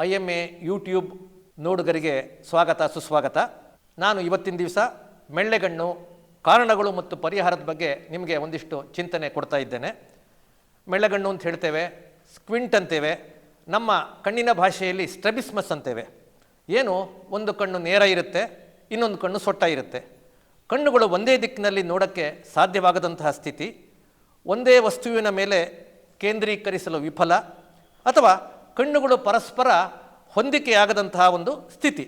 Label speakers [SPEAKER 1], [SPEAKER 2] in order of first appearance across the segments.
[SPEAKER 1] IMA YouTube ನೋಡುಗರಿಗೆ ಸ್ವಾಗತ ಸುಸ್ವಾಗತ. ನಾನು ಇವತ್ತಿನ ದಿವಸ ಮೆಳ್ಳೆಗಣ್ಣು ಕಾರಣಗಳು ಮತ್ತು ಪರಿಹಾರದ ಬಗ್ಗೆ ನಿಮಗೆ ಒಂದಿಷ್ಟು ಚಿಂತನೆ ಕೊಡ್ತಾ ಇದ್ದೇನೆ. ಮೆಳ್ಳೆಗಣ್ಣು ಅಂತ ಹೇಳ್ತೇವೆ, ಸ್ಕ್ವಿಂಟ್ ಅಂತೇವೆ, ನಮ್ಮ ಕಣ್ಣಿನ ಭಾಷೆಯಲ್ಲಿ ಸ್ಟ್ರೆಬಿಸ್ಮಸ್ ಅಂತೇವೆ. ಏನು, ಒಂದು ಕಣ್ಣು ನೇರ ಇರುತ್ತೆ, ಇನ್ನೊಂದು ಕಣ್ಣು ಸೊಟ್ಟ ಇರುತ್ತೆ. ಕಣ್ಣುಗಳು ಒಂದೇ ದಿಕ್ಕಿನಲ್ಲಿ ನೋಡೋಕ್ಕೆ ಸಾಧ್ಯವಾಗದಂತಹ ಸ್ಥಿತಿ, ಒಂದೇ ವಸ್ತುವಿನ ಮೇಲೆ ಕೇಂದ್ರೀಕರಿಸಲು ವಿಫಲ, ಅಥವಾ ಕಣ್ಣುಗಳು ಪರಸ್ಪರ ಹೊಂದಿಕೆಯಾಗದಂತಹ ಒಂದು ಸ್ಥಿತಿ.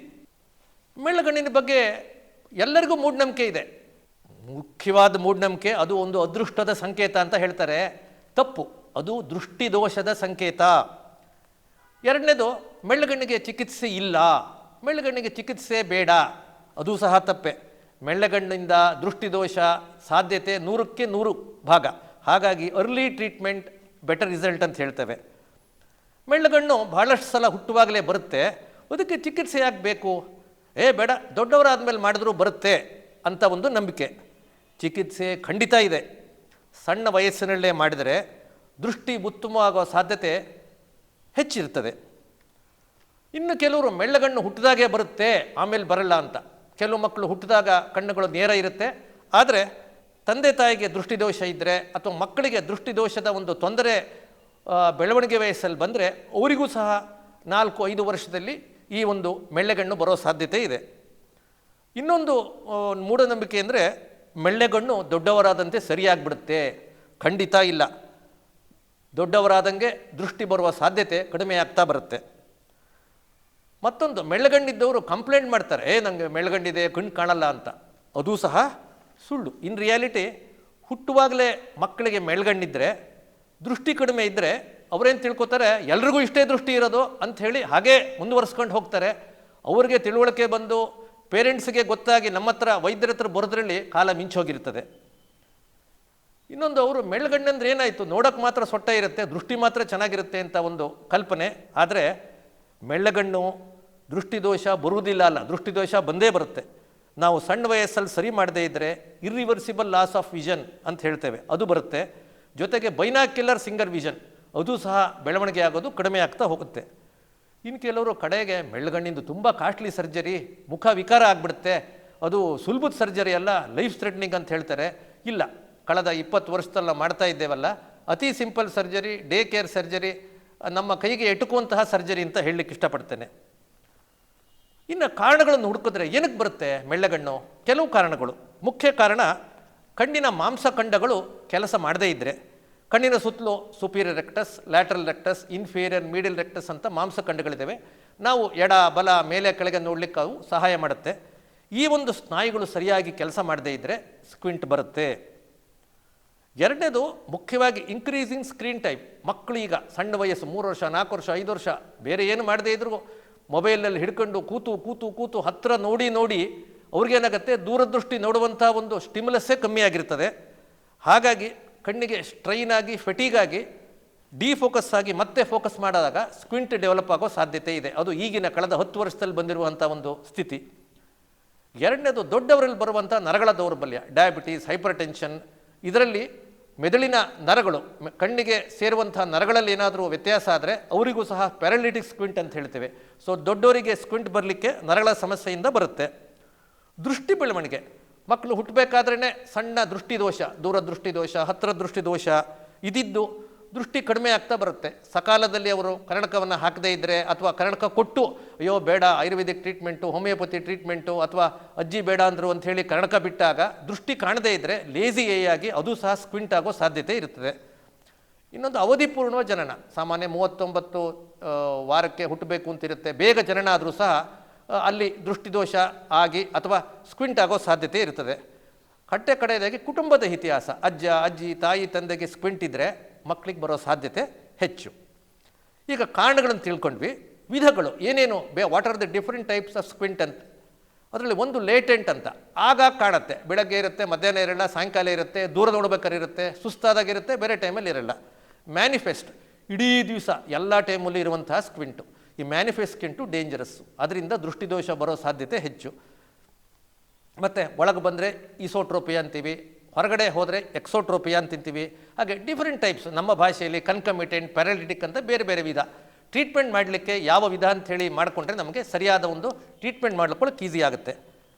[SPEAKER 1] ಮೆಳ್ಳೆಗಣ್ಣಿನ ಬಗ್ಗೆ ಎಲ್ಲರಿಗೂ ಮೂಢನಂಬಿಕೆ ಇದೆ. ಮುಖ್ಯವಾದ ಮೂಢನಂಬಿಕೆ, ಅದು ಒಂದು ಅದೃಷ್ಟದ ಸಂಕೇತ ಅಂತ ಹೇಳ್ತಾರೆ. ತಪ್ಪು, ಅದು ದೃಷ್ಟಿದೋಷದ ಸಂಕೇತ. ಎರಡನೇದು, ಮೆಳ್ಳೆಗಣ್ಣಿಗೆ ಚಿಕಿತ್ಸೆ ಇಲ್ಲ, ಮೆಳ್ಳೆಗಣ್ಣಿಗೆ ಚಿಕಿತ್ಸೆ ಬೇಡ, ಅದು ಸಹ ತಪ್ಪೆ. ಮೆಳ್ಳೆಗಣ್ಣಿಂದ ದೃಷ್ಟಿದೋಷ ಸಾಧ್ಯತೆ 100ಕ್ಕೆ 100 ಭಾಗ. ಹಾಗಾಗಿ ಅರ್ಲಿ ಟ್ರೀಟ್ಮೆಂಟ್ ಬೆಟರ್ ರಿಸಲ್ಟ್ ಅಂತ ಹೇಳ್ತೇವೆ. ಮೆಳ್ಳೆಗಣ್ಣು ಬಹಳಷ್ಟು ಸಲ ಹುಟ್ಟುವಾಗಲೇ ಬರುತ್ತೆ, ಅದಕ್ಕೆ ಚಿಕಿತ್ಸೆ ಯಾಕೆ ಬೇಕು, ಬೇಡ ದೊಡ್ಡವರಾದ್ಮೇಲೆ ಮಾಡಿದ್ರೂ ಬರುತ್ತೆ ಅಂತ ಒಂದು ನಂಬಿಕೆ. ಚಿಕಿತ್ಸೆ ಖಂಡಿತ ಇದೆ. ಸಣ್ಣ ವಯಸ್ಸಿನಲ್ಲೇ ಮಾಡಿದರೆ ದೃಷ್ಟಿ ಉತ್ತಮವಾಗೋ ಸಾಧ್ಯತೆ ಹೆಚ್ಚಿರ್ತದೆ. ಇನ್ನು ಕೆಲವರು ಮೆಳ್ಳೆಗಣ್ಣು ಹುಟ್ಟಿದಾಗೇ ಬರುತ್ತೆ ಆಮೇಲೆ ಬರಲ್ಲ ಅಂತ. ಕೆಲವು ಮಕ್ಕಳು ಹುಟ್ಟಿದಾಗ ಕಣ್ಣುಗಳು ನೇರ ಇರುತ್ತೆ, ಆದರೆ ತಂದೆ ತಾಯಿಗೆ ದೃಷ್ಟಿದೋಷ ಇದ್ದರೆ ಅಥವಾ ಮಕ್ಕಳಿಗೆ ದೃಷ್ಟಿದೋಷದ ಒಂದು ತೊಂದರೆ ಬೆಳವಣಿಗೆ ವಯಸ್ಸಲ್ಲಿ ಬಂದರೆ ಅವರಿಗೂ ಸಹ 4-5 ವರ್ಷದಲ್ಲಿ ಈ ಒಂದು ಮೆಳ್ಳೆಗಣ್ಣು ಬರೋ ಸಾಧ್ಯತೆ ಇದೆ. ಇನ್ನೊಂದು ಮೂಢನಂಬಿಕೆ ಅಂದರೆ ಮೆಳ್ಳೆಗಣ್ಣು ದೊಡ್ಡವರಾದಂತೆ ಸರಿಯಾಗಿಬಿಡುತ್ತೆ. ಖಂಡಿತ ಇಲ್ಲ. ದೊಡ್ಡವರಾದಂಗೆ ದೃಷ್ಟಿ ಬರುವ ಸಾಧ್ಯತೆ ಕಡಿಮೆ ಆಗ್ತಾ ಬರುತ್ತೆ. ಮತ್ತೊಂದು, ಮೆಳ್ಳೆಗಣ್ಣಿದ್ದವರು ಕಂಪ್ಲೇಂಟ್ ಮಾಡ್ತಾರೆ, ನನಗೆ ಮೆಳ್ಳೆಗಣ್ಣಿದೆ, ಕಣ್ಣು ಕಾಣಲ್ಲ ಅಂತ. ಅದು ಸಹ ಸುಳ್ಳು. ಇನ್ ರಿಯಾಲಿಟಿ ಹುಟ್ಟುವಾಗಲೇ ಮಕ್ಕಳಿಗೆ ಮೆಳ್ಳೆಗಣ್ಣಿದ್ರೆ, ದೃಷ್ಟಿ ಕಡಿಮೆ ಇದ್ದರೆ ಅವರೇನು ತಿಳ್ಕೊತಾರೆ, ಎಲ್ರಿಗೂ ಇಷ್ಟೇ ದೃಷ್ಟಿ ಇರೋದು ಅಂಥೇಳಿ ಹಾಗೇ ಮುಂದುವರ್ಸ್ಕೊಂಡು ಹೋಗ್ತಾರೆ. ಅವ್ರಿಗೆ ತಿಳುವಳಿಕೆ ಬಂದು ಪೇರೆಂಟ್ಸ್ಗೆ ಗೊತ್ತಾಗಿ ನಮ್ಮ ಹತ್ರ ವೈದ್ಯರ ಹತ್ರ ಬರೋದ್ರಲ್ಲಿ ಕಾಲ ಮಿಂಚೋಗಿರ್ತದೆ. ಇನ್ನೊಂದು, ಅವರು ಮೆಳ್ಳೆಗಣ್ಣಂದ್ರೆ ಏನಾಯಿತು, ನೋಡೋಕ್ಕೆ ಮಾತ್ರ ಸೊಟ್ಟ ಇರುತ್ತೆ, ದೃಷ್ಟಿ ಮಾತ್ರ ಚೆನ್ನಾಗಿರುತ್ತೆ ಅಂತ ಒಂದು ಕಲ್ಪನೆ. ಆದರೆ ಮೆಳ್ಳೆಗಣ್ಣು ದೃಷ್ಟಿದೋಷ ಬರುವುದಿಲ್ಲ ಅಲ್ಲ, ದೃಷ್ಟಿದೋಷ ಬಂದೇ ಬರುತ್ತೆ. ನಾವು ಸಣ್ಣ ವಯಸ್ಸಲ್ಲಿ ಸರಿ ಮಾಡದೇ ಇದ್ದರೆ ಇರ್ರಿವರ್ಸಿಬಲ್ ಲಾಸ್ ಆಫ್ ವಿಷನ್ ಅಂತ ಹೇಳ್ತೇವೆ, ಅದು ಬರುತ್ತೆ. ಜೊತೆಗೆ ಬೈನಾಕ್ಯುಲರ್ ಸಿಂಗಲ್ ವಿಷನ್, ಅದು ಸಹ ಬೆಳವಣಿಗೆ ಆಗೋದು ಕಡಿಮೆ ಆಗ್ತಾ ಹೋಗುತ್ತೆ. ಇನ್ನು ಕೆಲವರು ಕಡೆಗೆ ಮೆಳ್ಳೆಗಣ್ಣಿಂದು ತುಂಬ ಕಾಸ್ಟ್ಲಿ ಸರ್ಜರಿ, ಮುಖ ವಿಕಾರ ಆಗಿಬಿಡುತ್ತೆ, ಅದು ಸುಲಭದ ಸರ್ಜರಿ ಅಲ್ಲ, ಲೈಫ್ ಥ್ರೆಟ್ನಿಂಗ್ ಅಂತ ಹೇಳ್ತಾರೆ. ಇಲ್ಲ, ಕಳೆದ 20 ವರ್ಷದಲ್ಲ ಮಾಡ್ತಾ ಇದ್ದೇವಲ್ಲ, ಅತಿ simple surgery, day care surgery, ನಮ್ಮ ಕೈಗೆ ಎಟುಕುವಂತಹ ಸರ್ಜರಿ ಅಂತ ಹೇಳಲಿಕ್ಕೆ ಇಷ್ಟಪಡ್ತೇನೆ. ಇನ್ನು ಕಾರಣಗಳನ್ನು ಹುಡುಕಿದ್ರೆ ಏನಕ್ಕೆ ಬರುತ್ತೆ ಮೆಳ್ಳೆಗಣ್ಣು? ಕೆಲವು ಕಾರಣಗಳು. ಮುಖ್ಯ ಕಾರಣ, ಕಣ್ಣಿನ ಮಾಂಸಖಂಡಗಳು ಕೆಲಸ ಮಾಡದೇ ಇದ್ದರೆ. ಕಣ್ಣಿನ ಸುತ್ತಲೂ superior rectus, lateral rectus, inferior medial rectus ಅಂತ ಮಾಂಸಖಂಡಗಳಿದ್ದಾವೆ. ನಾವು ಎಡ ಬಲ ಮೇಲೆ ಕೆಳಗೆ ನೋಡಲಿಕ್ಕೆ ಅವು ಸಹಾಯ ಮಾಡುತ್ತೆ. ಈ ಒಂದು ಸ್ನಾಯುಗಳು ಸರಿಯಾಗಿ ಕೆಲಸ ಮಾಡದೇ ಇದ್ದರೆ ಸ್ಕ್ವಿಂಟ್ ಬರುತ್ತೆ. ಎರಡನೇದು, ಮುಖ್ಯವಾಗಿ ಇನ್ಕ್ರೀಸಿಂಗ್ ಸ್ಕ್ರೀನ್ ಟೈಮ್. ಮಕ್ಕಳು ಈಗ ಸಣ್ಣ ವಯಸ್ಸು 3 ವರ್ಷ 4 ವರ್ಷ 5 ವರ್ಷ ಬೇರೆ ಏನು ಮಾಡದೇ ಇದ್ರು ಮೊಬೈಲಲ್ಲಿ ಹಿಡ್ಕೊಂಡು ಕೂತು ಕೂತು ಕೂತು ಹತ್ತಿರ ನೋಡಿ ನೋಡಿ ಅವ್ರಿಗೇನಾಗುತ್ತೆ, ದೂರದೃಷ್ಟಿ ನೋಡುವಂಥ ಒಂದು ಸ್ಟಿಮ್ಯುಲಸ್ಸೇ ಕಮ್ಮಿ ಆಗಿರ್ತದೆ. ಹಾಗಾಗಿ ಕಣ್ಣಿಗೆ ಸ್ಟ್ರೈನ್ ಆಗಿ, ಫೆಟೀಗ್ ಆಗಿ, ಡಿಫೋಕಸ್ ಆಗಿ ಮತ್ತೆ ಫೋಕಸ್ ಮಾಡಿದಾಗ ಸ್ಕ್ವಿಂಟ್ ಡೆವಲಪ್ ಆಗೋ ಸಾಧ್ಯತೆ ಇದೆ. ಅದು ಈಗಿನ ಕಳೆದ 10 ವರ್ಷದಲ್ಲಿ ಬಂದಿರುವಂಥ ಒಂದು ಸ್ಥಿತಿ. ಎರಡನೇದು, ದೊಡ್ಡವರಲ್ಲಿ ಬರುವಂಥ ನರಗಳ ದೌರ್ಬಲ್ಯ, ಡಯಾಬಿಟೀಸ್, ಹೈಪರ್ ಟೆನ್ಷನ್. ಇದರಲ್ಲಿ ಮೆದುಳಿನ ನರಗಳು, ಕಣ್ಣಿಗೆ ಸೇರುವಂಥ ನರಗಳಲ್ಲಿ ಏನಾದರೂ ವ್ಯತ್ಯಾಸ ಆದರೆ ಅವರಿಗೂ ಸಹ ಪ್ಯಾರಾಲಿಟಿಕ್ ಸ್ಕ್ವಿಂಟ್ ಅಂತ ಹೇಳ್ತೇವೆ. ಸೊ ದೊಡ್ಡವರಿಗೆ ಸ್ಕ್ವಿಂಟ್ ಬರಲಿಕ್ಕೆ ನರಗಳ ಸಮಸ್ಯೆಯಿಂದ ಬರುತ್ತೆ. ದೃಷ್ಟಿ ಬೆಳವಣಿಗೆ, ಮಕ್ಕಳು ಹುಟ್ಟಬೇಕಾದ್ರೇ ಸಣ್ಣ ದೃಷ್ಟಿದೋಷ, ದೂರದೃಷ್ಟಿದೋಷ, ಹತ್ತಿರ ದೃಷ್ಟಿದೋಷ ಇದಿದ್ದು ದೃಷ್ಟಿ ಕಡಿಮೆ ಆಗ್ತಾ ಬರುತ್ತೆ. ಸಕಾಲದಲ್ಲಿ ಅವರು ಕನ್ನಡಕವನ್ನು ಹಾಕದೇ ಇದ್ದರೆ, ಅಥವಾ ಕನ್ನಡಕ ಕೊಟ್ಟು ಅಯ್ಯೋ ಬೇಡ ಆಯುರ್ವೇದಿಕ್ ಟ್ರೀಟ್ಮೆಂಟು, ಹೋಮಿಯೋಪತಿ ಟ್ರೀಟ್ಮೆಂಟು, ಅಥವಾ ಅಜ್ಜಿ ಬೇಡ ಅಂದರು ಅಂಥೇಳಿ ಕನ್ನಡಕ ಬಿಟ್ಟಾಗ ದೃಷ್ಟಿ ಕಾಣದೇ ಇದ್ದರೆ ಲೇಜಿ ಆಗಿ ಅದು ಸಹ ಸ್ಕ್ವಿಂಟ್ ಆಗೋ ಸಾಧ್ಯತೆ ಇರ್ತದೆ. ಇನ್ನೊಂದು, ಅವಧಿಪೂರ್ಣ ಜನನ. ಸಾಮಾನ್ಯ 39 ವಾರಕ್ಕೆ ಹುಟ್ಟಬೇಕು ಅಂತಿರುತ್ತೆ, ಬೇಗ ಜನನ ಆದರೂ ಸಹ ಅಲ್ಲಿ ದೃಷ್ಟಿದೋಷ ಆಗಿ ಅಥವಾ ಸ್ಕ್ವಿಂಟ್ ಆಗೋ ಸಾಧ್ಯತೆ ಇರ್ತದೆ. ಕಡೆಯದಾಗಿ ಕುಟುಂಬದ ಇತಿಹಾಸ, ಅಜ್ಜ ಅಜ್ಜಿ ತಾಯಿ ತಂದೆಗೆ ಸ್ಕ್ವಿಂಟ್ ಇದ್ದರೆ ಮಕ್ಕಳಿಗೆ ಬರೋ ಸಾಧ್ಯತೆ ಹೆಚ್ಚು. ಈಗ ಕಾರಣಗಳನ್ನು ತಿಳ್ಕೊಂಡ್ವಿ. ವಿಧಗಳು ಏನೇನು, what are the different types of squint ಅಂತ. ಅದರಲ್ಲಿ ಒಂದು ಲೇಟೆಂಟ್ ಅಂತ, ಆಗ ಕಾಣುತ್ತೆ, ಬೆಳಗ್ಗೆ ಇರುತ್ತೆ, ಮಧ್ಯಾಹ್ನ ಇರಲ್ಲ, ಸಾಯಂಕಾಲ ಇರುತ್ತೆ, ದೂರ ನೋಡ್ಬೇಕಾದ್ರೆ ಇರುತ್ತೆ, ಸುಸ್ತಾದಾಗಿರುತ್ತೆ, ಬೇರೆ ಟೈಮಲ್ಲಿ ಇರಲ್ಲ. ಮ್ಯಾನಿಫೆಸ್ಟ್, ಇಡೀ ದಿವಸ ಎಲ್ಲ ಟೈಮಲ್ಲಿ ಇರುವಂತಹ ಸ್ಕ್ವಿಂಟು. ಈ ಮ್ಯಾನಿಫೆಸ್ಟ್ಗಿಂಟು ಡೇಂಜರಸ್ಸು, ಅದರಿಂದ ದೃಷ್ಟಿದೋಷ ಬರೋ ಸಾಧ್ಯತೆ ಹೆಚ್ಚು. ಮತ್ತು ಒಳಗೆ ಬಂದರೆ ಈಸೋಟ್ರೋಪಿಯಾ ಅಂತೀವಿ, ಹೊರಗಡೆ ಹೋದರೆ ಎಕ್ಸೋಟ್ರೋಪಿಯಾ ಅಂತಿಂತೀವಿ. ಹಾಗೆ ಡಿಫರೆಂಟ್ ಟೈಪ್ಸ್, ನಮ್ಮ ಭಾಷೆಯಲ್ಲಿ ಕನ್ಕಮಿಟೆಂಟ್, ಪ್ಯಾರಾಲಿಟಿಕ್ ಅಂತ ಬೇರೆ ಬೇರೆ ವಿಧ. ಟ್ರೀಟ್ಮೆಂಟ್ ಮಾಡಲಿಕ್ಕೆ ಯಾವ ವಿಧ ಅಂಥೇಳಿ ಮಾಡಿಕೊಂಡ್ರೆ ನಮಗೆ ಸರಿಯಾದ ಒಂದು ಟ್ರೀಟ್ಮೆಂಟ್ ಮಾಡ್ಕೊಳ್ಳೋಕೆ ಈಸಿ ಆಗುತ್ತೆ.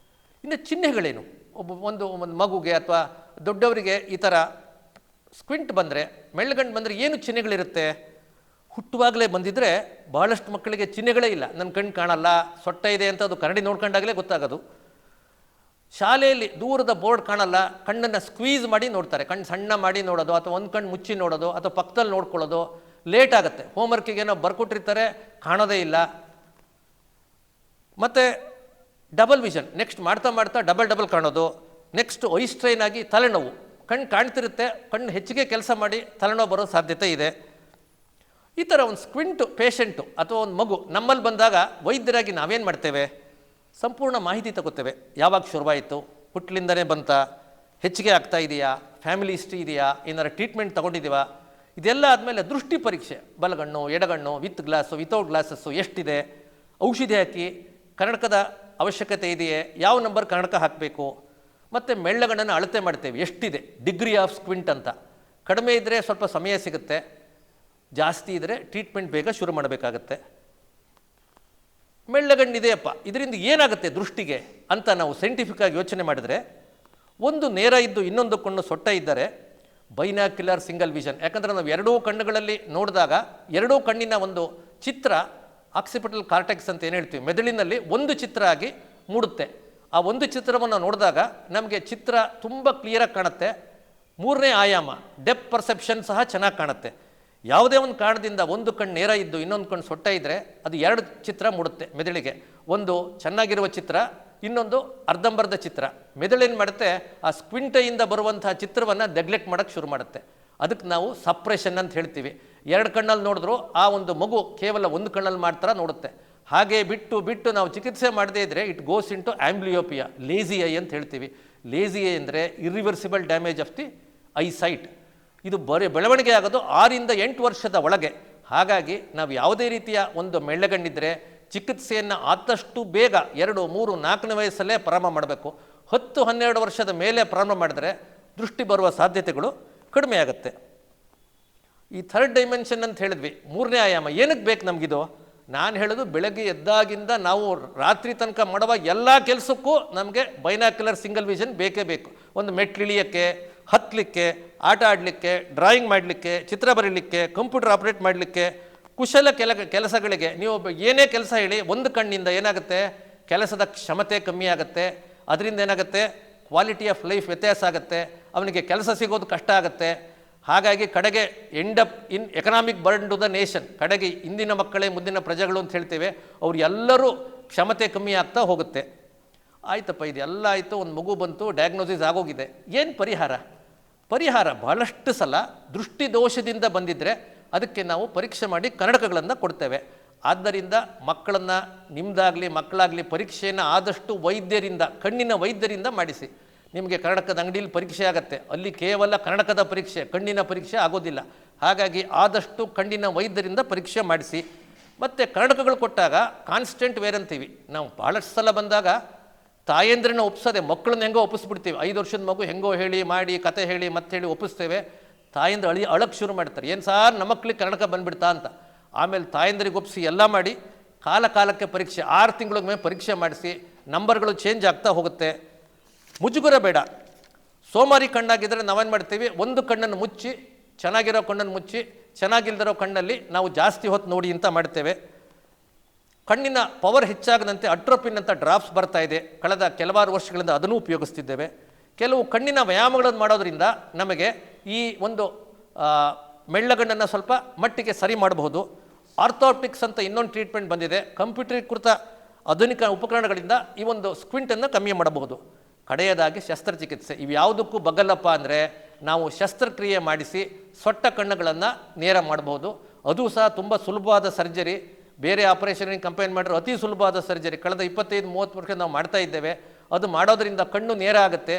[SPEAKER 1] ಇನ್ನು ಚಿಹ್ನೆಗಳೇನು? ಒಂದು ಮಗುಗೆ ಅಥವಾ ದೊಡ್ಡವರಿಗೆ ಈ ಥರ ಸ್ಕ್ವಿಂಟ್ ಬಂದರೆ, ಮೆಳ್ಳಗಣ್ಣು ಬಂದರೆ ಏನು ಚಿಹ್ನೆಗಳಿರುತ್ತೆ? ಹುಟ್ಟುವಾಗಲೇ ಬಂದಿದ್ದರೆ ಭಾಳಷ್ಟು ಮಕ್ಕಳಿಗೆ ಚಿಹ್ನೆಗಳೇ ಇಲ್ಲ, ನನ್ನ ಕಣ್ಣು ಕಾಣಲ್ಲ, ಸೊಟ್ಟ ಇದೆ ಅಂತ ಅದು ಕನ್ನಡಿ ನೋಡ್ಕೊಂಡಾಗಲೇ ಗೊತ್ತಾಗೋದು. ಶಾಲೆಯಲ್ಲಿ ದೂರದ ಬೋರ್ಡ್ ಕಾಣಲ್ಲ, ಕಣ್ಣನ್ನು ಸ್ಕ್ವೀಸ್ ಮಾಡಿ ನೋಡ್ತಾರೆ, ಕಣ್ಣು ಸಣ್ಣ ಮಾಡಿ ನೋಡೋದು, ಅಥವಾ ಒಂದು ಕಣ್ಣು ಮುಚ್ಚಿ ನೋಡೋದು, ಅಥವಾ ಪಕ್ಕದಲ್ಲಿ ನೋಡ್ಕೊಳ್ಳೋದು. ಲೇಟ್ ಆಗುತ್ತೆ, ಹೋಮ್ವರ್ಕಿಗೆ ಏನೋ ಬರ್ಕೊಟ್ಟಿರ್ತಾರೆ, ಕಾಣೋದೇ ಇಲ್ಲ. ಮತ್ತು ಡಬಲ್ ವಿಷನ್, ನೆಕ್ಸ್ಟ್ ಮಾಡ್ತಾ ಮಾಡ್ತಾ ಡಬಲ್ ಕಾಣೋದು. ನೆಕ್ಸ್ಟ್ ಐ ಸ್ಟ್ರೈನ್ ಆಗಿ ತಲೆನೋವು, ಕಣ್ಣು ಕಾಣ್ತಿರುತ್ತೆ, ಕಣ್ಣು ಹೆಚ್ಚಿಗೆ ಕೆಲಸ ಮಾಡಿ ತಲೆನೋವು ಬರೋ ಸಾಧ್ಯತೆ ಇದೆ. ಈ ಥರ ಒಂದು ಸ್ಕ್ವಿಂಟು ಪೇಷಂಟು ಅಥವಾ ಒಂದು ಮಗು ನಮ್ಮಲ್ಲಿ ಬಂದಾಗ ವೈದ್ಯರಾಗಿ ನಾವೇನು ಮಾಡ್ತೇವೆ? ಸಂಪೂರ್ಣ ಮಾಹಿತಿ ತಗೋತೇವೆ. ಯಾವಾಗ ಶುರುವಾಯಿತು, ಹುಟ್ಟಲಿಂದನೇ ಬಂತ, ಹೆಚ್ಚಿಗೆ ಆಗ್ತಾ ಇದೆಯಾ, ಫ್ಯಾಮಿಲಿ ಹಿಸ್ಟ್ರಿ ಇದೆಯಾ, ಏನಾರು ಟ್ರೀಟ್ಮೆಂಟ್ ತೊಗೊಂಡಿದ್ದೀವಾ, ಇದೆಲ್ಲ ಆದಮೇಲೆ ದೃಷ್ಟಿ ಪರೀಕ್ಷೆ, ಬಲಗಣ್ಣು ಎಡಗಣ್ಣು, ವಿತ್ ಗ್ಲಾಸು ವಿತೌಟ್ ಗ್ಲಾಸಸ್ಸು ಎಷ್ಟಿದೆ, ಔಷಧಿ ಹಾಕಿ ಕನ್ನಡಕದ ಅವಶ್ಯಕತೆ ಇದೆಯೇ, ಯಾವ ನಂಬರ್ ಕನ್ನಡಕ ಹಾಕಬೇಕು, ಮತ್ತು ಮೆಳ್ಳಗಣ್ಣನ್ನು ಅಳತೆ ಮಾಡ್ತೇವೆ, ಎಷ್ಟಿದೆ, ಡಿಗ್ರಿ ಆಫ್ ಸ್ಕ್ವಿಂಟ್ ಅಂತ. ಕಡಿಮೆ ಇದ್ದರೆ ಸ್ವಲ್ಪ ಸಮಯ ಸಿಗುತ್ತೆ, ಜಾಸ್ತಿ ಇದ್ದರೆ ಟ್ರೀಟ್ಮೆಂಟ್ ಬೇಗ ಶುರು ಮಾಡಬೇಕಾಗತ್ತೆ. ಮೆಳ್ಳಗಣ್ಣಿದೆಯಪ್ಪ, ಇದರಿಂದ ಏನಾಗುತ್ತೆ ದೃಷ್ಟಿಗೆ ಅಂತ ನಾವು ಸೈಂಟಿಫಿಕ್ ಆಗಿ ಯೋಚನೆ ಮಾಡಿದರೆ, ಒಂದು ನೇರ ಇದ್ದು ಇನ್ನೊಂದು ಕಣ್ಣು ಸೊಟ್ಟ ಇದ್ದರೆ ಬೈನಾಕ್ಯುಲರ್ ಸಿಂಗಲ್ ವಿಷನ್. ಯಾಕಂದರೆ ನಾವು ಎರಡೂ ಕಣ್ಣುಗಳಲ್ಲಿ ನೋಡಿದಾಗ ಎರಡೂ ಕಣ್ಣಿನ ಒಂದು ಚಿತ್ರ ಆಕ್ಸಿಪಿಟಲ್ ಕಾರ್ಟೆಕ್ಸ್ ಅಂತ ಏನು ಹೇಳ್ತೀವಿ, ಮೆದುಳಿನಲ್ಲಿ ಒಂದು ಚಿತ್ರ ಆಗಿ ಮೂಡುತ್ತೆ. ಆ ಒಂದು ಚಿತ್ರವನ್ನು ನೋಡಿದಾಗ ನಮಗೆ ಚಿತ್ರ ತುಂಬ ಕ್ಲಿಯರಾಗಿ ಕಾಣುತ್ತೆ. ಮೂರನೇ ಆಯಾಮ ಡೆಪ್ ಪರ್ಸೆಪ್ಷನ್ ಸಹ ಚೆನ್ನಾಗಿ ಕಾಣುತ್ತೆ. ಯಾವುದೇ ಒಂದು ಕಾರಣದಿಂದ ಒಂದು ಕಣ್ಣು ನೇರ ಇದ್ದು ಇನ್ನೊಂದು ಕಣ್ಣು ಸೊಟ್ಟ ಇದ್ದರೆ ಅದು ಎರಡು ಚಿತ್ರ ಮೂಡುತ್ತೆ ಮೆದುಳಿಗೆ. ಒಂದು ಚೆನ್ನಾಗಿರುವ ಚಿತ್ರ, ಇನ್ನೊಂದು ಅರ್ಧಂಬರ್ಧ ಚಿತ್ರ. ಮೆದುಳೇನು ಮಾಡುತ್ತೆ, ಆ ಸ್ಕ್ವಿಂಟೆಯಿಂದ ಬರುವಂತಹ ಚಿತ್ರವನ್ನು ನೆಗ್ಲೆಕ್ಟ್ ಮಾಡೋಕ್ಕೆ ಶುರು ಮಾಡುತ್ತೆ. ಅದಕ್ಕೆ ನಾವು ಸಪ್ರೆಷನ್ ಅಂತ ಹೇಳ್ತೀವಿ. ಎರಡು ಕಣ್ಣಲ್ಲಿ ನೋಡಿದ್ರು ಆ ಒಂದು ಮಗು ಕೇವಲ ಒಂದು ಕಣ್ಣಲ್ಲಿ ಮಾತ್ರ ನೋಡುತ್ತೆ. ಹಾಗೆ ಬಿಟ್ಟು ನಾವು ಚಿಕಿತ್ಸೆ ಮಾಡದೇ ಇದ್ದರೆ it goes into amblyopia, lazy I ಅಂತ ಹೇಳ್ತೀವಿ. ಲೇಜಿ ಐ ಅಂದರೆ irreversible damage of the I site. ಇದು ಬೆಳವಣಿಗೆ ಆಗೋದು 6 ರಿಂದ 8 ವರ್ಷದ ಒಳಗೆ. ಹಾಗಾಗಿ ನಾವು ಯಾವುದೇ ರೀತಿಯ ಒಂದು ಮೆಳ್ಳಗಣ್ಣಿದ್ದರೆ ಚಿಕಿತ್ಸೆಯನ್ನು ಆದಷ್ಟು ಬೇಗ 2, 3, 4ನೇ ವಯಸ್ಸಲ್ಲೇ ಪ್ರಾರಂಭ ಮಾಡಬೇಕು. 10, 12 ವರ್ಷದ ಮೇಲೆ ಪ್ರಾರಂಭ ಮಾಡಿದ್ರೆ ದೃಷ್ಟಿ ಬರುವ ಸಾಧ್ಯತೆಗಳು ಕಡಿಮೆ ಆಗುತ್ತೆ. ಈ ಥರ್ಡ್ ಡೈಮೆನ್ಷನ್ ಅಂತ ಹೇಳಿದ್ವಿ, ಮೂರನೇ ಆಯಾಮ. ಏನಕ್ಕೆ ಬೇಕು ನಮಗಿದು? ನಾನು ಹೇಳೋದು, ಬೆಳಗ್ಗೆ ಎದ್ದಾಗಿಂದ ನಾವು ರಾತ್ರಿ ತನಕ ಮಾಡುವ ಎಲ್ಲ ಕೆಲಸಕ್ಕೂ ನಮಗೆ ಬೈನಾಕ್ಯುಲರ್ ಸಿಂಗಲ್ ವಿಷನ್ ಬೇಕೇ ಬೇಕು. ಒಂದು ಮೆಟ್ಲಿಳಿಯೋಕ್ಕೆ, ಹತ್ತಲಿಕ್ಕೆ, ಆಟ ಆಡಲಿಕ್ಕೆ, ಡ್ರಾಯಿಂಗ್ ಮಾಡಲಿಕ್ಕೆ, ಚಿತ್ರ ಬರೀಲಿಕ್ಕೆ, ಕಂಪ್ಯೂಟರ್ ಆಪ್ರೇಟ್ ಮಾಡಲಿಕ್ಕೆ, ಕುಶಲ ಕೆಲಸಗಳಿಗೆ ನೀವು ಏನೇ ಕೆಲಸ ಹೇಳಿ, ಒಂದು ಕಣ್ಣಿಂದ ಏನಾಗುತ್ತೆ, ಕೆಲಸದ ಕ್ಷಮತೆ ಕಮ್ಮಿ ಆಗುತ್ತೆ. ಅದರಿಂದ ಏನಾಗುತ್ತೆ, ಕ್ವಾಲಿಟಿ ಆಫ್ ಲೈಫ್ ವ್ಯತ್ಯಾಸ ಆಗುತ್ತೆ, ಅವನಿಗೆ ಕೆಲಸ ಸಿಗೋದು ಕಷ್ಟ ಆಗುತ್ತೆ. ಹಾಗಾಗಿ ಕಡೆಗೆ end up in economic burden to the nation. ಕಡೆಗೆ ಇಂದಿನ ಮಕ್ಕಳೇ ಮುಂದಿನ ಪ್ರಜೆಗಳು ಅಂತ ಹೇಳ್ತೇವೆ, ಅವ್ರು ಎಲ್ಲರೂ ಕ್ಷಮತೆ ಕಮ್ಮಿ ಆಗ್ತಾ ಹೋಗುತ್ತೆ. ಆಯ್ತಪ್ಪ, ಇದೆಲ್ಲ ಆಯಿತು, ಒಂದು ಮಗು ಬಂತು, ಡಯಾಗ್ನೋಸಿಸ್ ಆಗೋಗಿದೆ, ಏನು ಪರಿಹಾರ ಬಹಳಷ್ಟು ಸಲ ದೃಷ್ಟಿ ದೋಷದಿಂದ ಬಂದಿದ್ದರೆ ಅದಕ್ಕೆ ನಾವು ಪರೀಕ್ಷೆ ಮಾಡಿ ಕನ್ನಡಕಗಳನ್ನು ಕೊಡ್ತೇವೆ. ಆದ್ದರಿಂದ ಮಕ್ಕಳನ್ನು, ನಿಮ್ಮದಾಗಲಿ ಮಕ್ಕಳಾಗಲಿ, ಪರೀಕ್ಷೆಯನ್ನು ಆದಷ್ಟು ವೈದ್ಯರಿಂದ, ಕಣ್ಣಿನ ವೈದ್ಯರಿಂದ ಮಾಡಿಸಿ. ನಿಮಗೆ ಕನ್ನಡಕದ ಅಂಗಡಿಯಲ್ಲಿ ಪರೀಕ್ಷೆ ಆಗುತ್ತೆ, ಅಲ್ಲಿ ಕೇವಲ ಕನ್ನಡಕದ ಪರೀಕ್ಷೆ, ಕಣ್ಣಿನ ಪರೀಕ್ಷೆ ಆಗೋದಿಲ್ಲ. ಹಾಗಾಗಿ ಆದಷ್ಟು ಕಣ್ಣಿನ ವೈದ್ಯರಿಂದ ಪರೀಕ್ಷೆ ಮಾಡಿಸಿ. ಮತ್ತು ಕನ್ನಡಕಗಳು ಕೊಟ್ಟಾಗ ಕಾನ್ಸ್ಟೆಂಟ್ ವೇರ್ ಅಂತೀವಿ. ನಾವು ಭಾಳಷ್ಟು ಸಲ ಬಂದಾಗ ತಾಯಂದ್ರನ್ನ ಒಪ್ಪಿಸೋದೆ, ಮಕ್ಕಳನ್ನ ಹೆಂಗೋ ಒಪ್ಪಿಸ್ಬಿಡ್ತೀವಿ. 5 ವರ್ಷದ ಮಗು ಹೆಂಗೋ ಹೇಳಿ ಮಾಡಿ ಕತೆ ಹೇಳಿ ಮತ್ತೆ ಹೇಳಿ ಒಪ್ಪಿಸ್ತೇವೆ. ತಾಯಂದ್ರ ಅಳಕ್ಕೆ ಶುರು ಮಾಡ್ತಾರೆ, ಏನು ಸಾರ್ ನಮ್ಮ ಮಕ್ಕಳಿಗೆ ಕನ್ನಡಕ ಬಂದುಬಿಡ್ತಾ ಅಂತ. ಆಮೇಲೆ ತಾಯಂದ್ರಿಗೆ ಒಪ್ಪಿಸಿ ಎಲ್ಲ ಮಾಡಿ ಕಾಲಕ್ಕೆ ಪರೀಕ್ಷೆ, 6 ತಿಂಗಳಿಗೆ ಮೇಲೆ ಪರೀಕ್ಷೆ ಮಾಡಿಸಿ. ನಂಬರ್ಗಳು ಚೇಂಜ್ ಆಗ್ತಾ ಹೋಗುತ್ತೆ. ಮುಜುಗರ ಬೇಡ. ಸೋಮಾರಿ ಕಣ್ಣಾಗಿದ್ದರೆ ನಾವೇನು ಮಾಡ್ತೀವಿ, ಒಂದು ಕಣ್ಣನ್ನು ಮುಚ್ಚಿ, ಚೆನ್ನಾಗಿರೋ ಕಣ್ಣನ್ನು ಮುಚ್ಚಿ, ಚೆನ್ನಾಗಿಲ್ದಿರೋ ಕಣ್ಣಲ್ಲಿ ನಾವು ಜಾಸ್ತಿ ಹೊತ್ತು ನೋಡಿ ಅಂತ ಮಾಡ್ತೇವೆ. ಕಣ್ಣಿನ ಪವರ್ ಹೆಚ್ಚಾಗದಂತೆ ಅಟ್ರೋಪಿನ್ ಅಂತ ಡ್ರಾಪ್ಸ್ ಬರ್ತಾ ಇದೆ, ಕಳೆದ ಕೆಲವಾರು ವರ್ಷಗಳಿಂದ ಅದನ್ನು ಉಪಯೋಗಿಸ್ತಿದ್ದೇವೆ. ಕೆಲವು ಕಣ್ಣಿನ ವ್ಯಾಯಾಮಗಳನ್ನು ಮಾಡೋದ್ರಿಂದ ನಮಗೆ ಈ ಒಂದು ಮೆಳ್ಳಗಣ್ಣನ್ನು ಸ್ವಲ್ಪ ಮಟ್ಟಿಗೆ ಸರಿ ಮಾಡಬಹುದು. ಆರ್ಥೋಪ್ಟಿಕ್ಸ್ ಅಂತ ಇನ್ನೊಂದು ಟ್ರೀಟ್ಮೆಂಟ್ ಬಂದಿದೆ, ಕಂಪ್ಯೂಟರೀಕೃತ ಆಧುನಿಕ ಉಪಕರಣಗಳಿಂದ ಈ ಒಂದು ಸ್ಕ್ವಿಂಟನ್ನು ಕಮ್ಮಿ ಮಾಡಬಹುದು. ಕಡೆಯದಾಗಿ ಶಸ್ತ್ರಚಿಕಿತ್ಸೆ. ಇವು ಯಾವುದಕ್ಕೂ ಬಗ್ಗಲ್ಲಪ್ಪ ಅಂದರೆ ನಾವು ಶಸ್ತ್ರಕ್ರಿಯೆ ಮಾಡಿಸಿ ಸೊಟ್ಟ ಕಣ್ಣುಗಳನ್ನು ನೇರ ಮಾಡಬಹುದು. ಅದು ಸಹ ತುಂಬ ಸುಲಭವಾದ ಸರ್ಜರಿ. ಬೇರೆ ಆಪರೇಷನ್ಗೆ ಕಂಪೇರ್ ಮಾಡಿದ್ರೆ ಅತಿ ಸುಲಭವಾದ ಸರ್ಜರಿ. ಕಳೆದ 25-30 ವರ್ಷ ನಾವು ಮಾಡ್ತಾ ಇದ್ದೇವೆ. ಅದು ಮಾಡೋದರಿಂದ ಕಣ್ಣು ನೇರ ಆಗುತ್ತೆ,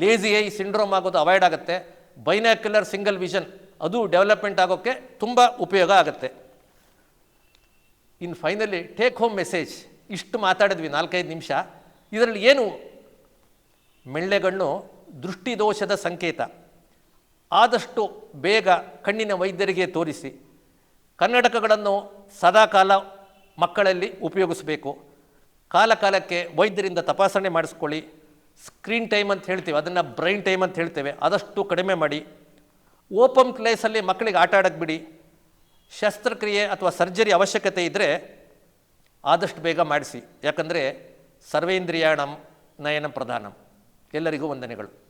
[SPEAKER 1] ಲೇಜಿ ಐ ಸಿಂಡ್ರೋಮ್ ಆಗೋದು ಅವಾಯ್ಡ್ ಆಗುತ್ತೆ, ಬೈನಾಕ್ಯುಲರ್ ಸಿಂಗಲ್ ವಿಷನ್ ಅದು ಡೆವಲಪ್ಮೆಂಟ್ ಆಗೋಕ್ಕೆ ತುಂಬ ಉಪಯೋಗ ಆಗುತ್ತೆ. ಇನ್ನು ಫೈನಲಿ ಟೇಕ್ ಹೋಮ್ ಮೆಸೇಜ್. ಇಷ್ಟು ಮಾತಾಡಿದ್ವಿ 4-5 ನಿಮಿಷ. ಇದರಲ್ಲಿ ಏನು, ಮೆಳ್ಳೆಗಣ್ಣು ದೃಷ್ಟಿದೋಷದ ಸಂಕೇತ. ಆದಷ್ಟು ಬೇಗ ಕಣ್ಣಿನ ವೈದ್ಯರಿಗೆ ತೋರಿಸಿ ಕನ್ನಡಕಗಳನ್ನು ಸದಾಕಾಲ ಮಕ್ಕಳಲ್ಲಿ ಉಪಯೋಗಿಸಬೇಕು. ಕಾಲ ಕಾಲಕ್ಕೆ ವೈದ್ಯರಿಂದ ತಪಾಸಣೆ ಮಾಡಿಸ್ಕೊಳ್ಳಿ. ಸ್ಕ್ರೀನ್ ಟೈಮ್ ಅಂತ ಹೇಳ್ತೀವಿ, ಅದನ್ನು ಬ್ರೈನ್ ಟೈಮ್ ಅಂತ ಹೇಳ್ತೇವೆ, ಆದಷ್ಟು ಕಡಿಮೆ ಮಾಡಿ. ಓಪನ್ ಪ್ಲೇಸಲ್ಲಿ ಮಕ್ಕಳಿಗೆ ಆಟ ಆಡೋಕ್ಕೆ ಬಿಡಿ. ಶಸ್ತ್ರಕ್ರಿಯೆ ಅಥವಾ ಸರ್ಜರಿ ಅವಶ್ಯಕತೆ ಇದ್ದರೆ ಆದಷ್ಟು ಬೇಗ ಮಾಡಿಸಿ. ಯಾಕಂದರೆ ಸರ್ವೇಂದ್ರಿಯಾಣಂ ನಯನ ಪ್ರಧಾನಂ. ಎಲ್ಲರಿಗೂ ವಂದನೆಗಳು.